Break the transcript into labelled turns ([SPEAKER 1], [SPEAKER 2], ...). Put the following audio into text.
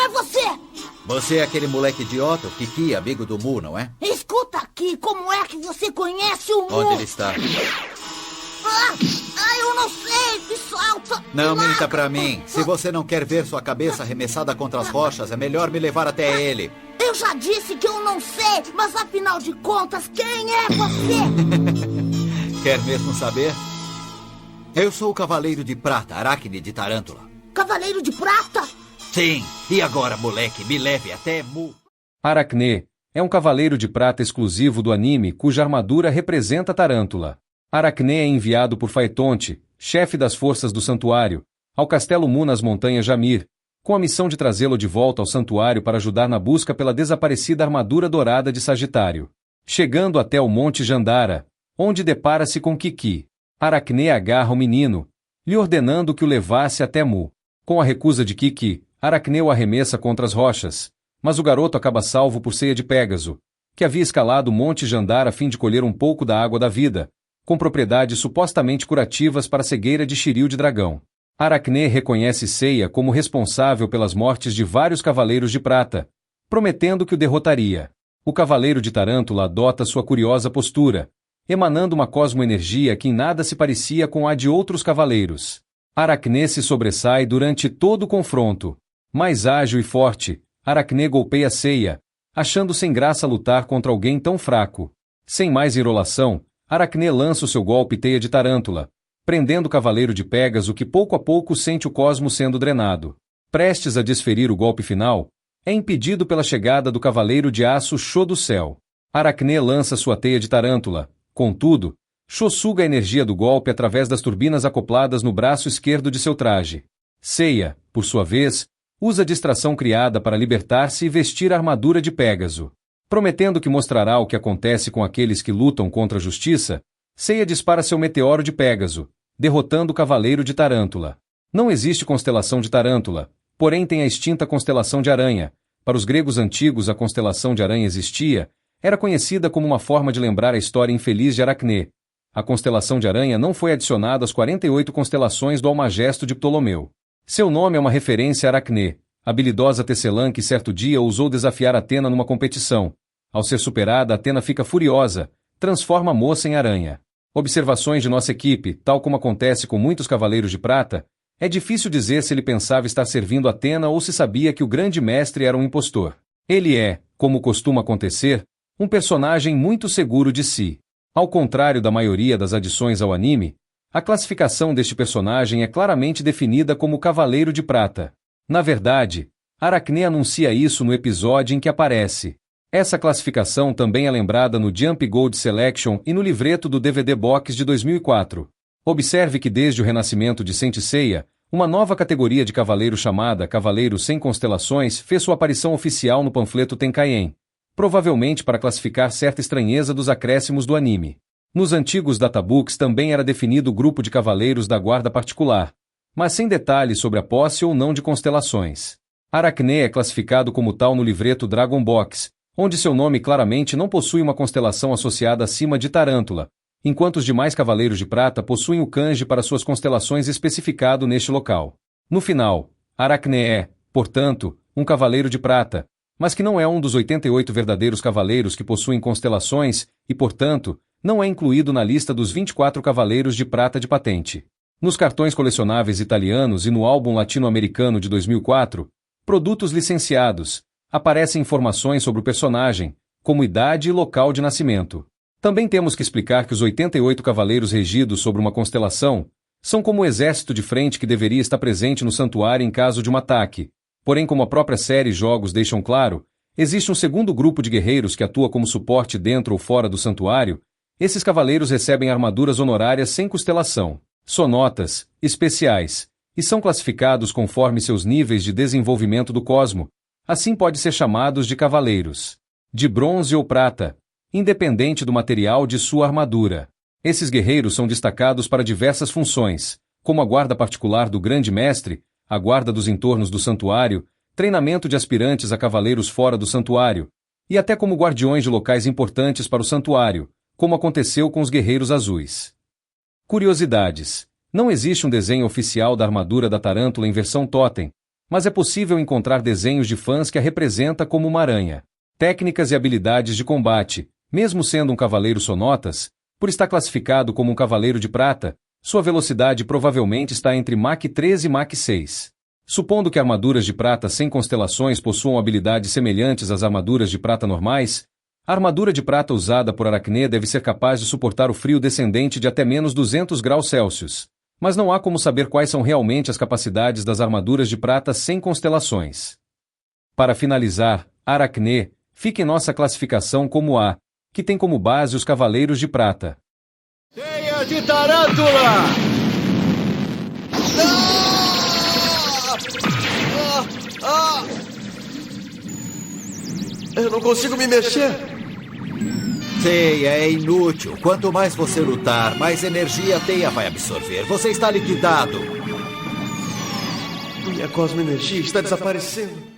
[SPEAKER 1] é você?
[SPEAKER 2] Você é aquele moleque idiota, o Kiki, amigo do Mu, não é?
[SPEAKER 1] Escuta aqui, como é que você conhece o Mu?
[SPEAKER 2] Onde ele está?
[SPEAKER 1] Eu não sei, me solta.
[SPEAKER 2] Não minta pra mim. Se você não quer ver sua cabeça arremessada contra as rochas, é melhor me levar até ele.
[SPEAKER 1] Eu já disse que eu não sei, mas afinal de contas, quem é você?
[SPEAKER 2] Quer mesmo saber? Eu sou o Cavaleiro de Prata, Aracne de Tarântula.
[SPEAKER 1] Cavaleiro de Prata?
[SPEAKER 2] Sim, e agora, moleque, me leve até Mu.
[SPEAKER 3] Aracne é um cavaleiro de prata exclusivo do anime cuja armadura representa Tarântula. Aracne é enviado por Phaetonte, chefe das forças do santuário, ao castelo Mu nas montanhas Jamir, com a missão de trazê-lo de volta ao santuário para ajudar na busca pela desaparecida armadura dourada de Sagitário. Chegando até o Monte Jandara, onde depara-se com Kiki, Aracne agarra o menino, lhe ordenando que o levasse até Mu. Com a recusa de Kiki, Aracne o arremessa contra as rochas, mas o garoto acaba salvo por Ceia de Pégaso, que havia escalado o Monte Jandara a fim de colher um pouco da água da vida, com propriedades supostamente curativas para a cegueira de Shiryu de Dragão. Aracne reconhece Seiya como responsável pelas mortes de vários cavaleiros de prata, prometendo que o derrotaria. O cavaleiro de Tarântula adota sua curiosa postura, emanando uma cosmoenergia que em nada se parecia com a de outros cavaleiros. Aracne se sobressai durante todo o confronto. Mais ágil e forte, Aracne golpeia Seiya, achando sem graça lutar contra alguém tão fraco. Sem mais enrolação, Aracne lança o seu golpe Teia de Tarântula, prendendo o cavaleiro de Pégaso que pouco a pouco sente o cosmo sendo drenado. Prestes a desferir o golpe final, é impedido pela chegada do cavaleiro de aço Sho do Céu. Aracne lança sua Teia de Tarântula, contudo, Sho suga a energia do golpe através das turbinas acopladas no braço esquerdo de seu traje. Seiya, por sua vez, usa a distração criada para libertar-se e vestir a armadura de Pégaso. Prometendo que mostrará o que acontece com aqueles que lutam contra a justiça, Seiya dispara seu meteoro de Pégaso, derrotando o cavaleiro de Tarântula. Não existe constelação de Tarântula, porém tem a extinta constelação de Aranha. Para os gregos antigos a constelação de Aranha existia, era conhecida como uma forma de lembrar a história infeliz de Aracne. A constelação de Aranha não foi adicionada às 48 constelações do Almagesto de Ptolomeu. Seu nome é uma referência a Aracne, habilidosa tecelã que certo dia ousou desafiar Atena numa competição. Ao ser superada, Atena fica furiosa, transforma a moça em aranha. Observações de nossa equipe, tal como acontece com muitos cavaleiros de prata, é difícil dizer se ele pensava estar servindo Atena ou se sabia que o grande mestre era um impostor. Ele é, como costuma acontecer, um personagem muito seguro de si. Ao contrário da maioria das adições ao anime, a classificação deste personagem é claramente definida como Cavaleiro de Prata. Na verdade, Aracne anuncia isso no episódio em que aparece. Essa classificação também é lembrada no Jump Gold Selection e no livreto do DVD Box de 2004. Observe que desde o renascimento de Saint Seiya, uma nova categoria de cavaleiro chamada Cavaleiro Sem Constelações fez sua aparição oficial no panfleto Tenkaien, provavelmente para classificar certa estranheza dos acréscimos do anime. Nos antigos databooks também era definido o grupo de cavaleiros da guarda particular, mas sem detalhes sobre a posse ou não de constelações. Aracne é classificado como tal no livreto Dragon Box, onde seu nome claramente não possui uma constelação associada acima de Tarântula, enquanto os demais cavaleiros de prata possuem o kanji para suas constelações especificado neste local. No final, Aracne é, portanto, um cavaleiro de prata, mas que não é um dos 88 verdadeiros cavaleiros que possuem constelações e, portanto, não é incluído na lista dos 24 cavaleiros de prata de patente. Nos cartões colecionáveis italianos e no álbum latino-americano de 2004, Produtos Licenciados, aparecem informações sobre o personagem, como idade e local de nascimento. Também temos que explicar que os 88 cavaleiros regidos sobre uma constelação são como o exército de frente que deveria estar presente no santuário em caso de um ataque. Porém, como a própria série e jogos deixam claro, existe um segundo grupo de guerreiros que atua como suporte dentro ou fora do santuário. Esses cavaleiros recebem armaduras honorárias sem constelação, sonotas, especiais, e são classificados conforme seus níveis de desenvolvimento do cosmo. Assim pode ser chamados de cavaleiros de bronze ou prata, independente do material de sua armadura. Esses guerreiros são destacados para diversas funções, como a guarda particular do grande mestre, a guarda dos entornos do santuário, treinamento de aspirantes a cavaleiros fora do santuário, e até como guardiões de locais importantes para o santuário, como aconteceu com os guerreiros azuis. Curiosidades. Não existe um desenho oficial da armadura da Tarântula em versão totem, mas é possível encontrar desenhos de fãs que a representa como uma aranha. Técnicas e habilidades de combate. Mesmo sendo um cavaleiro Sonotas, por estar classificado como um cavaleiro de prata, sua velocidade provavelmente está entre Mach 13 e Mach 6. Supondo que armaduras de prata sem constelações possuam habilidades semelhantes às armaduras de prata normais, a armadura de prata usada por Aracne deve ser capaz de suportar o frio descendente de até menos 200 graus Celsius. Mas não há como saber quais são realmente as capacidades das armaduras de prata sem constelações. Para finalizar, Aracne fica em nossa classificação como A, que tem como base os Cavaleiros de Prata.
[SPEAKER 2] Teia de Tarântula!
[SPEAKER 4] Eu não consigo me mexer.
[SPEAKER 2] Teia é inútil. Quanto mais você lutar, mais energia a teia vai absorver. Você está liquidado.
[SPEAKER 4] Minha cosmoenergia está desaparecendo.